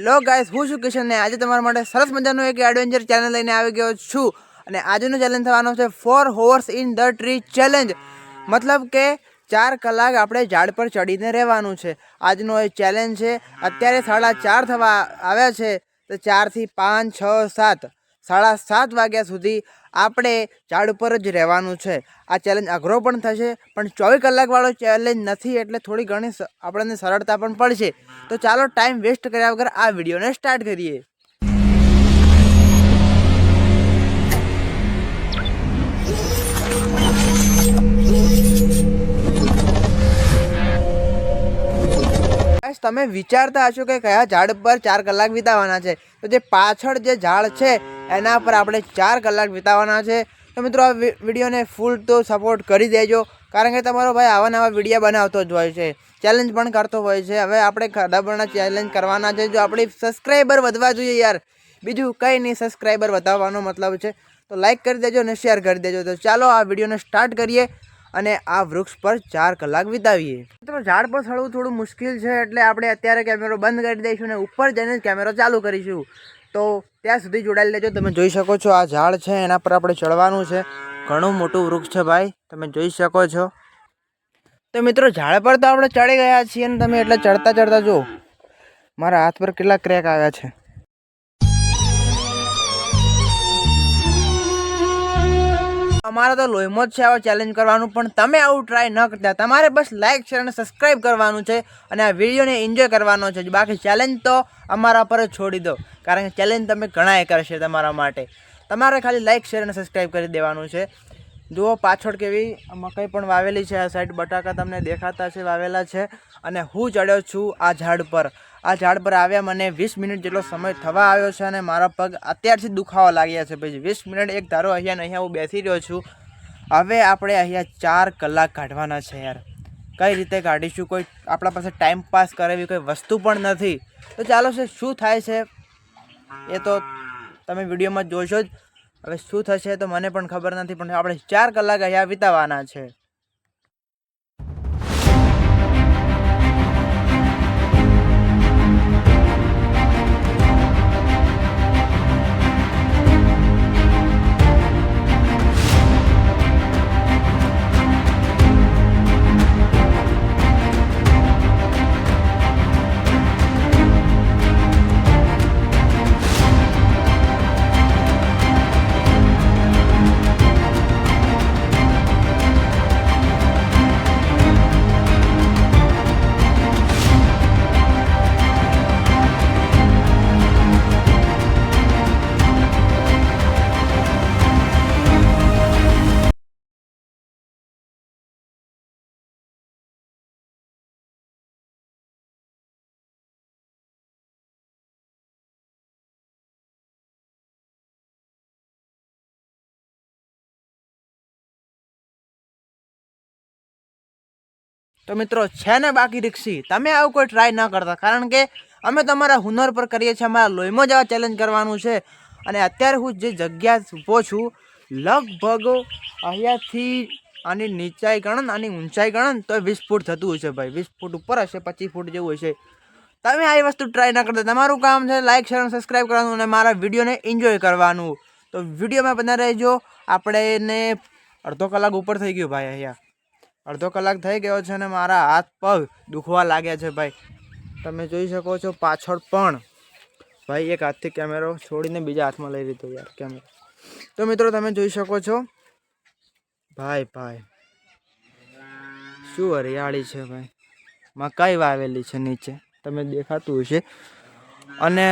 Hello guys, હું છું કિશન ને આજે તમારા માટે સરસ મજાનો એક એડવેન્ચર ચેલેન્જ લઈને આવી ગયો છું. અને આજનો ચેલેન્જ થવાનો છે 4 horse in the tree challenge. મતલબ કે 4 કલાક આપણે ઝાડ પર ચડીને રહેવાનું છે. આજનો એ ચેલેન્જ છે. અત્યારે 4:30 થવા આવ્યા છે, તો 4 થી 5, 6, 7 7:30 વાગ્યા સુધી આપણે ઝાડ ઉપર જ રહેવાનું છે. આ ચેલેન્જ અઘરો પણ થશે, પણ 24 કલાકવાળો ચેલેન્જ નથી, એટલે થોડી ઘણી આપણને સરળતા પણ પડશે. તો ચાલો ટાઈમ વેસ્ટ કર્યા વગર આ વિડીયોને સ્ટાર્ટ કરીએ. તમે વિચારતા હશો કે કયા ઝાડ પર 4 કલાક વિતાવવાના છે, તો જે પાછળ જે ઝાડ છે એના પર આપણે 4 કલાક વિતાવવાના છે. તો મિત્રો આ વિડીયોને ફૂલ તો સપોર્ટ કરી દેજો, કારણ કે તમારો ભાઈ આવા નવા વિડીયો બનાવતો જ હોય છે, ચેલેન્જ પણ કરતો હોય છે. હવે આપણે ખડાબરના ચેલેન્જ કરવાના છે, જો આપણી સબસ્ક્રાઈબર વધવા જોઈએ યાર, બીજું કંઈ નહીં. સબસ્ક્રાઈબર વધારવાનો મતલબ છે, તો લાઈક કરી દેજો અને શેર કરી દેજો. તો ચાલો આ વિડીયોને સ્ટાર્ટ કરીએ અને આ વૃક્ષ પર 4 કલાક વિતાવીએ. મિત્રો ઝાડ પર ચડવું થોડું મુશ્કેલ છે, એટલે આપણે અત્યારે કેમેરો બંધ કરી દઈશું અને ઉપર જઈને જ કેમેરો ચાલુ કરીશું. તો ત્યાં સુધી જોડાઈ લેજો. તમે જોઈ શકો છો આ ઝાડ છે, એના પર આપણે ચડવાનું છે. ઘણું મોટું વૃક્ષ છે ભાઈ, તમે જોઈ શકો છો. તો મિત્રો ઝાડ પર તો આપણે ચડી ગયા છીએ, અને તમે એટલે ચડતા ચડતા જો મારા હાથ પર કેટલા ક્રેક આવ્યા છે. અમારા તો લોહીમાં જ છે આવો ચેલેન્જ કરવાનું, પણ તમે આવું ટ્રાય ન કરતા. તમારે બસ લાઈક શેર અને સબસ્ક્રાઈબ કરવાનું છે અને આ વિડીયોને એન્જોય કરવાનો છે. બાકી ચેલેન્જ તો અમારા પર જ છોડી દો, કારણ કે ચેલેન્જ તમે ઘણાએ કરશે તમારા માટે. તમારે ખાલી લાઈક શેર અને સબસ્ક્રાઈબ કરી દેવાનું છે. જુઓ પાછળ કેવી મકાઈ પણ વાવેલી છે, આ સાઈડ બટાકા તમને દેખાતા છે વાવેલા છે. અને હું ચડ્યો છું આ ઝાડ પર. આ ઝાડ પર આવ્યા મને 20 મિનિટ જેટલો સમય થવા આવ્યો છે, અને મારા પગ અત્યારથી દુખાવા લાગ્યા છે. પછી 20 મિનિટ એક ધારો અહીંયા હું બેસી રહ્યો છું. હવે આપણે અહીંયા 4 કલાક કાઢવાના છે યાર. કઈ રીતે કાઢીશું? કોઈ આપણા પાસે ટાઈમ પાસ કરે એવી કોઈ વસ્તુ પણ નથી. તો ચાલો છે, શું થાય છે એ તો તમે વિડીયોમાં જોશો જ. હવે શું થશે તો મને પણ ખબર નથી, પણ આપણે 4 કલાક અહીંયા વિતાવવાના છે. તો મિત્રો છે ને બાકી રિક્ષી, તમે આવું કોઈ ટ્રાય ન કરતા, કારણ કે અમે તમારા હુનર પર કરીએ છીએ. અમારા લોહીમાં જ આવા ચેલેન્જ કરવાનું છે. અને અત્યારે હું જે જગ્યા ઊભો છું, લગભગ અહીંયાથી આની નીચાઈ ગણન, આની ઊંચાઈ ગણન તો 20 ફૂટ થતું હશે ભાઈ. 20 ફૂટ ઉપર હશે, 25 ફૂટ જેવું હશે. તમે આ વસ્તુ ટ્રાય ના કરતા. તમારું કામ છે લાઈક શેર અને સબસ્ક્રાઈબ કરવાનું અને મારા વિડીયોને એન્જોય કરવાનું. તો વિડીયોમાં બના રહેજો. આપણે અડધો કલાક ઉપર થઈ ગયું ભાઈ, અહીંયા અડધો કલાક થઈ ગયો છે અને મારા હાથ પગ દુખવા લાગ્યા છે ભાઈ. તમે જોઈ શકો છો પાછળ પણ ભાઈ એક હાથથી કેમેરો છોડીને બીજા હાથમાં લઈ લીધો યાર કેમેરો. તો મિત્રો તમે જોઈ શકો છો ભાઈ શું હરિયાળી છે ભાઈ. મકાઈ વાવેલી છે નીચે, તમે દેખાતું હશે. અને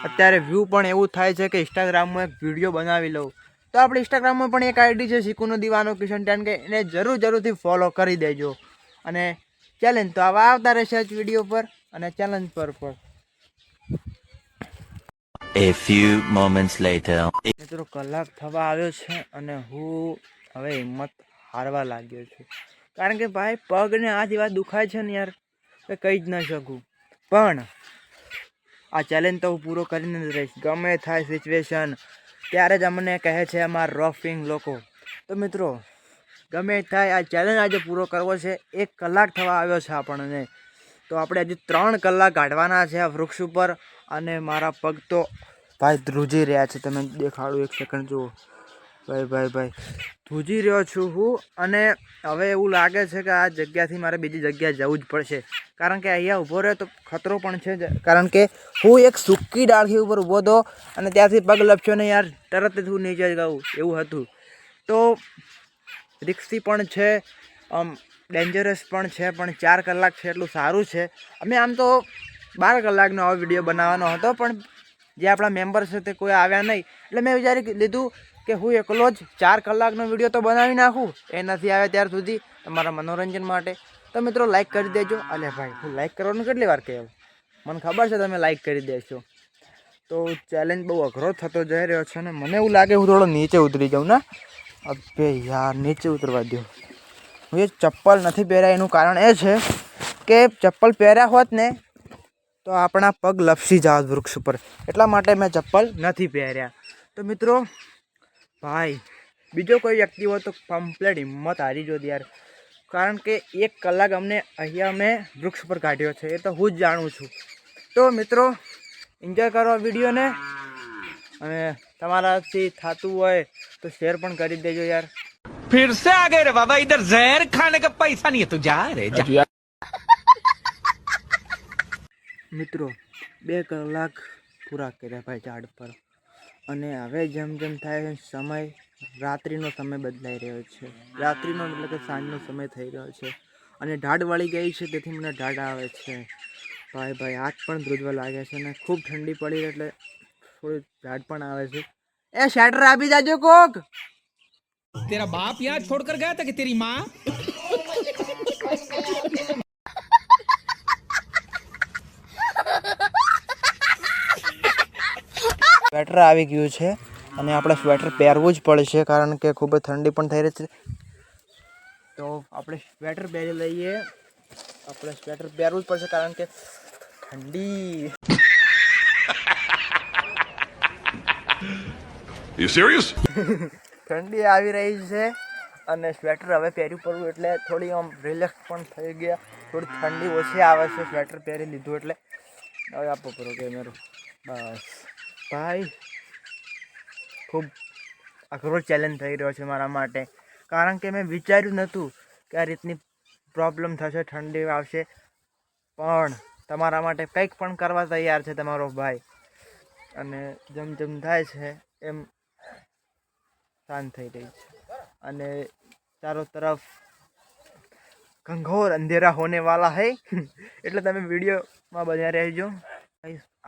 અત્યારે વ્યૂ પણ એવું થાય છે કે ઇન્સ્ટાગ્રામમાં એક વિડીયો બનાવી લઉં. તો આપણે ઇન્સ્ટાગ્રામમાં પણ એક આઈડી છે શીકુનો દીવાનો કિશન 10K, એને જરૂરથી ફોલો કરી દેજો. અને ચેલેન્જ તો આવા આવતા રહેશે જ વિડીયો પર અને ચેલેન્જ પર પણ. A few moments later. મિત્રો કલાક થવા આવ્યો છે અને હું હવે હિંમત હારવા લાગ્યો છું, કારણ કે ભાઈ પગને આ જેવા દુખાય છે ને યાર કે કહી જ ન શકું. પણ આ ચેલેન્જ તો હું પૂરો કરીને જ રહીશ, ગમે થાય સિચ્યુએશન. ત્યારે જ અમને કહે છે અમારા રોફિંગ લોકો. તો મિત્રો ગમે થાય આ ચેલેન્જ આજે પૂરો કરવો છે. 1 કલાક થવા આવ્યો છે આપણને, તો આપણે હજી 3 કલાક કાઢવાના છે આ વૃક્ષ ઉપર. અને મારા પગ તો ભાઈ ધ્રુજી રહ્યા છે. તમે દેખાડું એક સેકન્ડ જુઓ. ભાઈ ધ્રુજી રહ્યો છું હું. અને હવે એવું લાગે છે કે આ જગ્યાથી મારે બીજી જગ્યાએ જવું જ પડશે, કારણ કે અહીંયા ઊભો રહ્યો તો ખતરો પણ છે. કારણ કે હું એક સૂકી ડાળખી ઉપર ઊભો હતો અને ત્યાંથી પગ લપસ્યો ને યાર તરત જ હું નીચે ગયું એવું હતું. તો રિસ્કી પણ છે, ડેન્જરસ પણ છે, પણ 4 કલાક છે એટલું સારું છે. અમે આમ તો 12 કલાકનો આવો વિડીયો બનાવવાનો હતો, પણ જે આપણા મેમ્બર છે તે કોઈ આવ્યા નહીં, એટલે મેં વિચારી લીધું કે હું એકલો જ 4 કલાકનો વિડીયો તો બનાવી નાખું, એ નથી આવ્યા ત્યાર સુધી તમારા મનોરંજન માટે. તો મિત્રો લાઈક કરી દેજો. અલે ભાઈ હું લાઈક કરવાનું કેટલી વાર કહેવું, મને ખબર છે તમે લાઈક કરી દેશો. તો ચેલેન્જ બહુ અઘરો થતો જઈ રહ્યો છે અને મને એવું લાગે હું થોડો નીચે ઉતરી જાઉં ને. અબે યાર નીચે ઉતરવા દો. હું એ ચપ્પલ નથી પહેર્યા એનું કારણ એ છે કે ચપ્પલ પહેર્યા હોત ને તો આપણા પગ લપસી જાત વૃક્ષ ઉપર, એટલા માટે મેં ચપ્પલ નથી પહેર્યા. તો મિત્રો ભાઈ બીજો કોઈ વ્યક્તિ હોય તો કમ્પ્લેટ હિંમત હારી જો યાર, કારણ કે 1 કલાક અમને અહીંયા મેં વૃક્ષ પર કાઢ્યો છે, એ તો હું જ જાણું છું. તો મિત્રો એન્જોય કરો વિડીયોને, અને તમારાથી થતું હોય તો શેર પણ કરી દેજો યાર. फिर से आ गए रे बाबा, इधर जहर खाने का पैसा नहीं है, तू जा रे जा. મિત્રો 2 કલાક પૂરા કર્યા ભાઈ ઝાડ પર, અને હવે જેમ જેમ થાય સમય, રાત્રિનો સમય બદલાઈ રહ્યો છે. રાત્રિનો એટલે કે સાંજનો સમય થઈ રહ્યો છે અને ઢાઢ વળી ગઈ છે, તેથી મને ઢાઢ આવે છે. ભાઈ હાથ પણ ધ્રુજવા લાગે છે અને ખૂબ ઠંડી પડી એટલે થોડી ઢાઢ પણ આવે છે. એ શેટર આપી જાજો કોક. तेरा बाप यहाँ छोड़कर गया था कि तेरी माँ? સ્વેટર આવી ગયું છે અને આપણે સ્વેટર પહેરવું જ પડશે, કારણ કે ખૂબ જ ઠંડી પણ થઈ રહી છે. તો આપણે સ્વેટર પહેરી લઈએ. આપણે સ્વેટર પહેરવું જ પડશે કારણ કે ઠંડી. You serious? ઠંડી આવી રહી છે અને સ્વેટર હવે પહેર્યું પડવું એટલે થોડી આમ રિલેક્સ પણ થઈ ગયા. થોડી ઠંડી ઓછી આવે છે સ્વેટર પહેરી લીધું એટલે. હવે આપો કરો કેમેરો. બસ ભાઈ ખૂબ અઘરો ચેલેન્જ થઈ રહ્યો છે મારા માટે, કારણ કે મેં વિચાર્યું નહોતું કે આ રીતની પ્રોબ્લેમ થશે, ઠંડી આવશે. પણ તમારા માટે કંઈક પણ કરવા તૈયાર છે તમારો ભાઈ, અને જેમ જેમ થાય છે એમ શાંત થઈ રહી છે અને ચારો તરફ ઘંઘોર અંધેરા હોને વાલા હૈ. એટલે તમે વિડીયોમાં બન્યા રહેજો.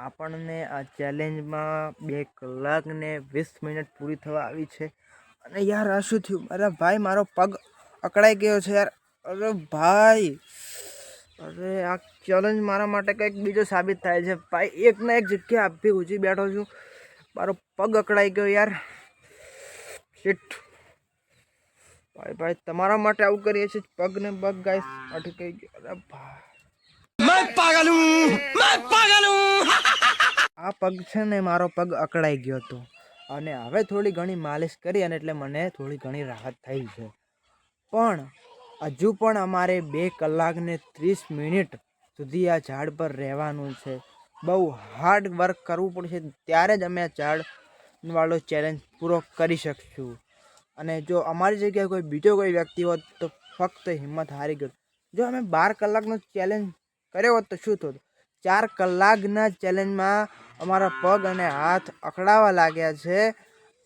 આપણને આ ચેલેન્જમાં 2 કલાક ને 20 મિનિટ પૂરી થવા આવી છે અને યાર આ શું થયું અરે ભાઈ, મારો પગ અકળાઈ ગયો છે યાર. અરે ભાઈ, અરે આ ચેલેન્જ મારા માટે કંઈક બીજો સાબિત થાય છે ભાઈ. એક ના એક જગ્યાએ આપી ઊંચી બેઠો છું, મારો પગ અકળાઈ ગયો યાર. શિટ ભાઈ તમારા માટે આવું કરીએ છીએ, પગ ને પગ ગાઈસ અટકી ગયો. અરે ભાઈ मैं पागल हूँ. આ પગ છે ને મારો પગ અકળાઈ ગયો હતો અને હવે થોડી ઘણી માલિશ કરી અને એટલે મને થોડી ઘણી રાહત થઈ છે. પણ હજુ પણ અમારે 2 કલાક ને 30 મિનિટ સુધી આ ઝાડ પર રહેવાનું છે. બહુ હાર્ડ વર્ક કરવું પડશે, ત્યારે જ અમે આ ઝાડવાળો ચેલેન્જ પૂરો કરી શકશું. અને જો અમારી જગ્યાએ કોઈ બીજો કોઈ વ્યક્તિ હોત તો ફક્ત હિંમત હારી ગયો. જો અમે 12 કલાકનો ચેલેન્જ કર્યો હોત તો શું થતું? 4 કલાકના ચેલેન્જમાં અમારા પગ અને હાથ અકળાવા લાગ્યા છે.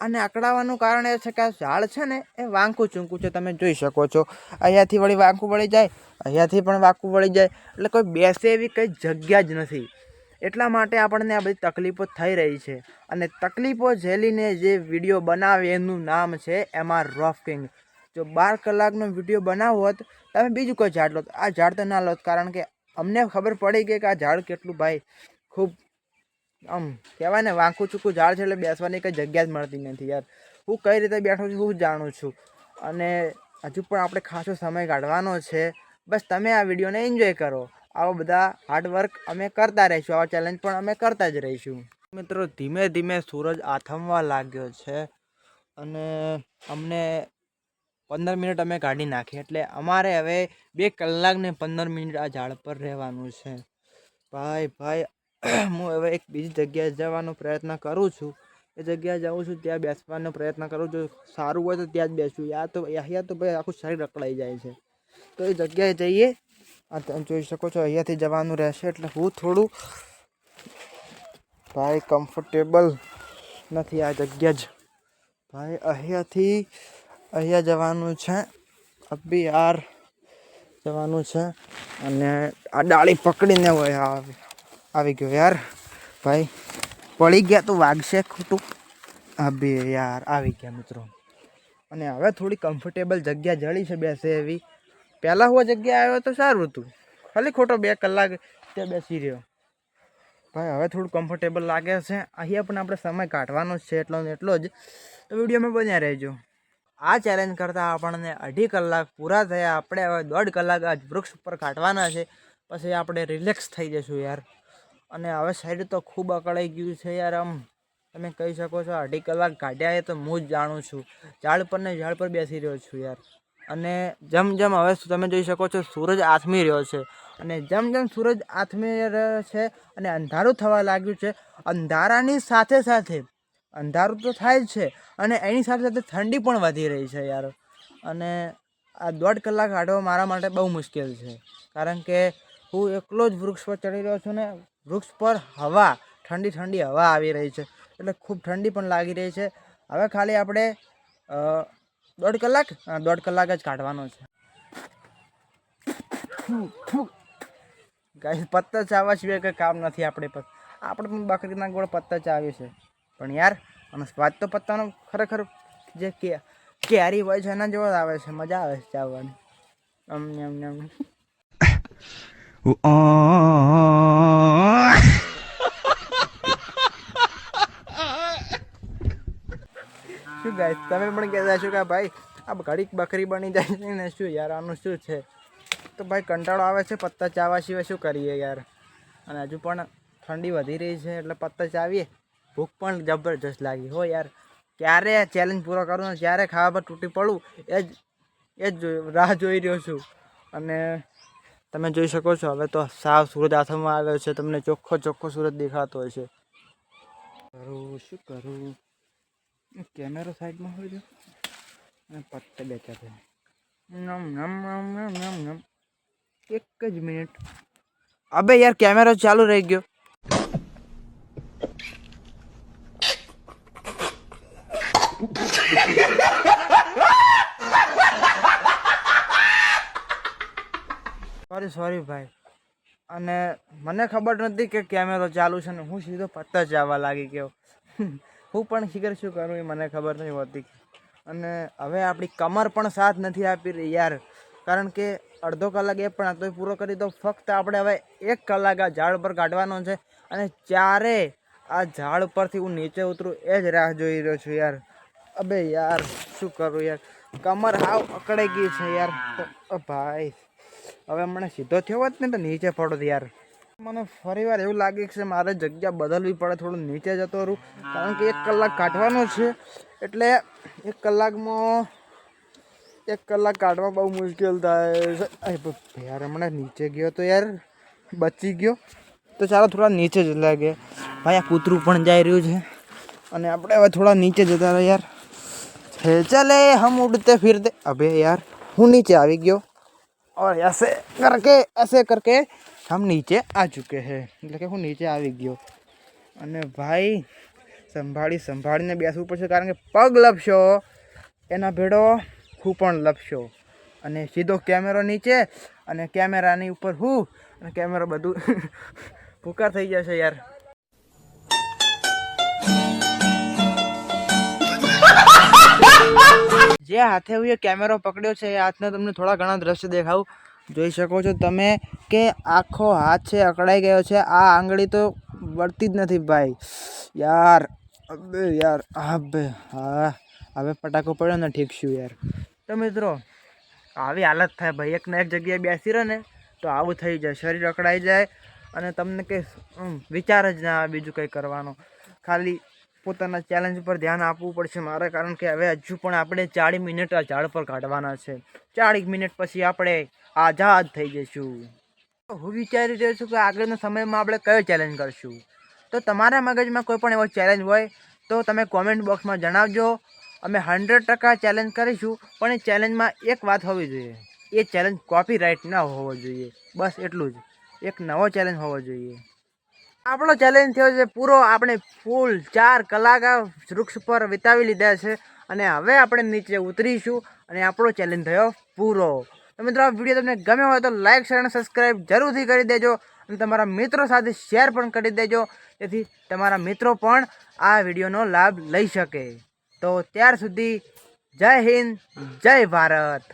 અને અકળાવાનું કારણ એ છે કે આ ઝાડ છે ને એ વાંકું ચૂંકું છે, તમે જોઈ શકો છો. અહીંયાથી વળી વાંકું વળી જાય, અહીંયાથી પણ વાંકું વળી જાય, એટલે કોઈ બેસે એવી કંઈ જગ્યા જ નથી. એટલા માટે આપણને આ બધી તકલીફો થઈ રહી છે. અને તકલીફો ઝેલીને જે વિડીયો બનાવે એનું નામ છે MR રોફિંગ. જો 12 કલાકનો વિડીયો બનાવવો હોત તમે બીજું કોઈ ઝાડ લો, આ ઝાડ તો ના લો, કારણ કે અમને ખબર પડી ગઈ કે આ ઝાડ કેટલું ભાઈ ખૂબ આમ કહેવાય ને વાંકું ચૂકું ઝાડ છે, એટલે બેસવાની કંઈ જગ્યા જ મળતી નથી યાર. હું કઈ રીતે બેઠો છું હું જાણું છું. અને હજુ પણ આપણે ખાસો સમય કાઢવાનો છે. બસ તમે આ વિડીયોને એન્જોય કરો. આવા બધા હાર્ડવર્ક અમે કરતા રહીશું, આવા ચેલેન્જ પણ અમે કરતા જ રહીશું. મિત્રો ધીમે ધીમે સૂરજ આથમવા લાગ્યો છે અને અમને 15 મિનિટ અમે કાઢી નાખી, એટલે અમારે હવે 2 કલાક ને 15 મિનિટ આ ઝાડ પર રહેવાનું છે. ભાઈ હું હવે એક બીજી જગ્યાએ જવાનો પ્રયત્ન કરું છું. એ જગ્યાએ જાઉં છું ત્યાં બેસવાનો પ્રયત્ન કરું છું. સારું હોય તો ત્યાં જ બેસું. અહીંયા તો ભાઈ આખું શરીર અકળાઈ જાય છે. તો એ જગ્યાએ જઈએ. આ તમે જોઈ શકો છો અહીંયાથી જવાનું રહેશે એટલે હું થોડું ભાઈ કમ્ફર્ટેબલ નથી આ જગ્યા જ. ભાઈ અહીંયા જવાનું છે. અભી યાર જવાનું છે અને આ ડાળી પકડીને હોય આવી ગયો યાર. ભાઈ પડી ગયા તો વાગશે ખોટું. અભી યાર આવી ગયા મિત્રો. અને હવે થોડી કમ્ફર્ટેબલ જગ્યા જળી છે બેસે એવી. પહેલાં હું જગ્યા આવ્યો તો સારું હતું, ખાલી ખોટો 2 કલાક ત્યાં બેસી રહ્યો. ભાઈ હવે થોડું કમ્ફર્ટેબલ લાગે છે. અહીંયા પણ આપણે સમય કાઢવાનો જ છે એટલો ને એટલો જ. તો વિડીયોમાં બન્યા રહેજો. આ ચેલેન્જ કરતાં આપણને 2.5 કલાક પૂરા થયા. આપણે હવે 1.5 કલાક આ વૃક્ષ ઉપર કાઢવાના છે. પછી આપણે રિલેક્સ થઈ જઈશું યાર. અને હવે સાઈડ તો ખૂબ અકળાઈ ગયું છે યાર. આમ તમે કહી શકો છો 2.5 કલાક કાઢ્યા એ તો હું જ જાણું છું. ઝાડ પર બેસી રહ્યો છું યાર. અને જેમ હવે તમે જોઈ શકો છો સૂરજ આથમી રહ્યો છે. અને જેમ સૂરજ આથમી રહ્યો છે અને અંધારું થવા લાગ્યું છે. અંધારાની સાથે અંધારું તો થાય જ છે અને એની સાથે ઠંડી પણ વધી રહી છે યાર. અને આ 1.5 કલાક કાઢવો મારા માટે બહુ મુશ્કેલ છે. કારણ કે હું એકલો જ વૃક્ષ પર ચડી રહ્યો છું ને વૃક્ષ પર ઠંડી હવા આવી રહી છે. એટલે ખૂબ ઠંડી પણ લાગી રહી છે. હવે ખાલી આપણે 1.5 કલાક જ કાઢવાનો છે. ગાઈસ પત્તા ચાવવા સિવાય કંઈ કામ નથી આપણે પણ બકરીના ગોળ પત્તા ચાવીએ છે. પણ યાર અને સ્વાદ તો પત્તાનો ખરેખર જે કેરી હોય છે એના જેવો જ આવે છે. મજા આવે છે ચાવવાની. શું ગાઈસ તમે પણ કહેતા છો કે ભાઈ આ ઘડીક બકરી બની જાય છે ને શું યાર આનું શું છે. તો ભાઈ કંટાળો આવે છે પત્તા ચાવવા સિવાય શું કરીએ યાર. અને હજુ પણ ઠંડી વધી રહી છે એટલે પત્તા ચાવીએ. ભૂખ પણ જબરજસ્ત લાગી હો યાર. ક્યારે ચેલેન્જ પૂરો કરું ને ક્યારે ખાવા પર તૂટી પડું એ જ રાહ જોઈ રહ્યો છું. અને તમે જોઈ શકો છો હવે તો સાવ સૂરજ આથમવા આવ્યો છે. તમને ચોખ્ખો સૂરજ દેખાતો હોય છે. શું કરું કેમેરો સાઈડમાં હોય છે અને પત્તા બેચા છે. એક જ મિનિટ. અબે યાર કેમેરો ચાલુ રહી ગયો. સોરી ભાઈ. અને મને ખબર નથી કે કેમેરો ચાલુ છે ને હું સીધો પત્તા ચાવવા લાગી ગયો. હું પણ શું કરું એ મને ખબર નહીં હોતી. અને હવે આપણી કમર પણ સાથ નથી આપી રહી યાર. કારણ કે 1/2 કલાક એ પણ તો પૂરો કરી દો. ફક્ત આપણે હવે 1 કલાક આ ઝાડ પર કાઢવાનો છે. અને ચારે આ ઝાડ પરથી હું નીચે ઉતરું એ જ રાહ જોઈ રહ્યો છું યાર. અબે યાર શું કરું યાર. કમર હાવ અકળાઈ ગઈ છે યાર. તો ભાઈ હવે મને સીધો થયો હોત ને તો નીચે પડો યાર. મને ફરીવાર એવું લાગે છે મારે જગ્યા બદલવી પડે. થોડું નીચે જતો રહું કારણ કે 1 કલાક કાઢવાનો છે. એટલે 1 કલાકમાં 1 કલાક કાઢવા બહુ મુશ્કેલ થાય છે યાર. હમણાં નીચે ગયો તો યાર બચી ગયો. તો ચાલો થોડા નીચે જ લાગે. ભાઈ આ કૂતરું પણ જઈ રહ્યું છે અને આપણે હવે થોડા નીચે જતા રહે યાર. ચલે હમ ઉડતે ફિરતે. અબે યાર હું નીચે આવી ગયો और ऐसे करके हम नीचे आ चुके हैं. એટલે કે હું નીચે આવી ગયો. અને ભાઈ સંભાળીને બેસવું પડશે કારણ કે પગ લપશો એના ભેડો હું પણ લપશો. અને સીધો કેમેરો નીચે અને કેમેરાની ઉપર અને કેમેરો બધું ભૂકા થઈ જશે યાર. જે હાથે હું એ કેમેરો પકડ્યો છે એ હાથને તમને થોડા ઘણા દ્રશ્ય દેખાવું. જોઈ શકો છો તમે કે આખો હાથ છે અકળાઈ ગયો છે. આ આંગળી તો વળતી જ નથી ભાઈ યાર. અબે યાર હવે પટાકો પડ્યો ને ઠીક છું યાર. તો મિત્રો આવી હાલત થાય ભાઈ. એકને એક જગ્યાએ બેસી રહે ને તો આવું થઈ જાય. શરીર અકળાઈ જાય અને તમને કંઈ વિચાર જ ના આવે બીજું કંઈ કરવાનો. ખાલી પોતાના ચેલેન્જ પર ધ્યાન આપવું પડશે મારે. કારણ કે હવે હજુ પણ આપણે 40 મિનિટ આ ઝાડ પર કાઢવાના છે. 40 મિનિટ પછી આપણે આઝાદ થઈ જઈશું. હું વિચારી રહ્યો છું કે આગળના સમયમાં આપણે કયો ચેલેન્જ કરશું. તો તમારા મગજમાં કોઈ પણ એવો ચેલેન્જ હોય તો તમે કોમેન્ટ બોક્સમાં જણાવજો. અમે 100% ચેલેન્જ કરીશું, પણ એ ચેલેન્જમાં એક વાત હોવી જોઈએ, એ ચેલેન્જ કોપીરાઇટ ન હોવો જોઈએ. બસ એટલું જ, એક નવો ચેલેન્જ હોવો જોઈએ. આપણો ચેલેન્જ થયો છે પૂરો. આપણે ફૂલ 4 કલાક આ વૃક્ષ પર વિતાવી લીધા છે અને હવે આપણે નીચે ઉતરીશું અને આપણો ચેલેન્જ થયો પૂરો. તો મિત્રો આ વિડીયો તમને ગમ્યો હોય તો લાઇક શેર અને સબસ્ક્રાઈબ જરૂરથી કરી દેજો અને તમારા મિત્રો સાથે શેર પણ કરી દેજો, જેથી તમારા મિત્રો પણ આ વિડીયોનો લાભ લઈ શકે. તો ત્યાર સુધી જય હિન્દ, જય ભારત.